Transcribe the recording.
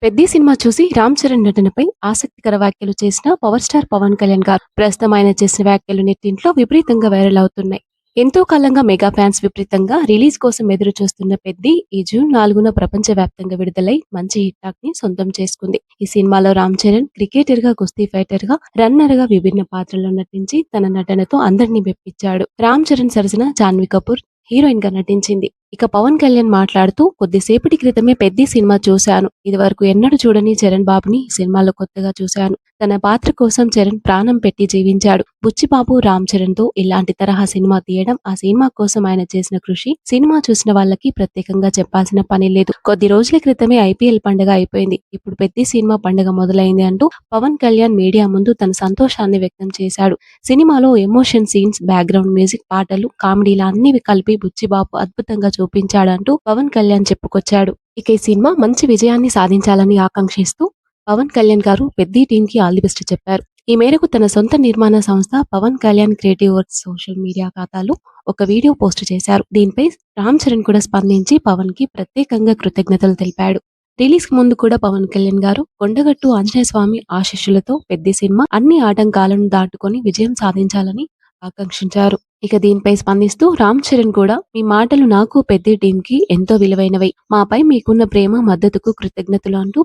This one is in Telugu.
పెద్ది సినిమా చూసి రామ్ చరణ్ నటనపై ఆసక్తికర వ్యాఖ్యలు చేసిన పవర్ స్టార్ పవన్ కళ్యాణ్ గారు ప్రస్తుతం ఆయన చేసిన వ్యాఖ్యలు నెట్టింట్లో విపరీతంగా వైరల్ అవుతున్నాయి. ఎంతో కాలంగా మెగా ఫ్యాన్స్ విపరీతంగా రిలీజ్ కోసం ఎదురు చూస్తున్న పెద్ది ఈ జూన్ 4న ప్రపంచ వ్యాప్తంగా విడుదలై మంచి హిట్ టాక్ ని సొంతం చేసుకుంది. ఈ సినిమాలో రామ్ చరణ్ క్రికెటర్ గా, కుస్తీ ఫైటర్ గా, రన్నర్ గా విభిన్న పాత్రల్లో నటించి తన నటనతో అందరినీ మెప్పించాడు. రామ్ చరణ్ సరసన జాన్వీ కపూర్ హీరోయిన్ గా నటించింది. ఇక పవన్ కళ్యాణ్ మాట్లాడుతూ కొద్దిసేపటి క్రితమే పెద్ది సినిమా చూశాను. ఇదివరకు ఎన్నడూ చూడని చరణ్ బాబుని ఈ సినిమాలో కొత్తగా చూశాను. తన పాత్ర కోసం చరణ్ ప్రాణం పెట్టి జీవించాడు. బుచ్చిబాబు రామ్ చరణ్ తో ఇలాంటి తరహా సినిమా తీయడం, ఆ సినిమా కోసం ఆయన చేసిన కృషి సినిమా చూసిన వాళ్ళకి ప్రత్యేకంగా చెప్పాల్సిన పని లేదు. కొద్ది రోజుల క్రితమే ఐపీఎల్ పండుగ అయిపోయింది. ఇప్పుడు పెద్ది సినిమా పండుగ మొదలైంది అంటూ పవన్ కళ్యాణ్ మీడియా ముందు తన సంతోషాన్ని వ్యక్తం చేశాడు. సినిమాలో ఎమోషన్ సీన్స్, బ్యాక్గ్రౌండ్ మ్యూజిక్, పాటలు, కామెడీలా అన్ని కలిపి బుచ్చిబాబు అద్భుతంగా చూపించాడంటూ పవన్ కళ్యాణ్ చెప్పుకొచ్చాడు. ఇక ఈ సినిమా మంచి విజయాన్ని సాధించాలని ఆకాంక్షిస్తూ పవన్ కళ్యాణ్ గారు పెద్ది టీమ్ కి ఆల్ ది బెస్ట్ చెప్పారు. ఈ మేరకు తన సొంత నిర్మాణ సంస్థ Pawan Kalyan creative works social media ఖాతాలో ఒక వీడియో పోస్ట్ చేశారు. దీనిపై రామ్ చరణ్ కూడా స్పందించి పవన్ కి ప్రత్యేకంగా కృతజ్ఞతలు తెలిపాడు. రిలీజ్ కు ముందు కూడా పవన్ కళ్యాణ్ గారు కొండగట్టు ఆంజనేయ స్వామి ఆశీస్సులతో పెద్ది సినిమా అన్ని ఆటంకాలను దాటుకొని విజయం సాధించాలని ఆకాంక్షించారు. ఇక దీనిపై స్పందిస్తూ రామ్ చరణ్ కూడా మీ మాటలు నాకు, పెద్ది టీం కి ఎంతో విలువైనవై, మాపై మీకున్న ప్రేమ, మద్దతుకు కృతజ్ఞతలు అంటూ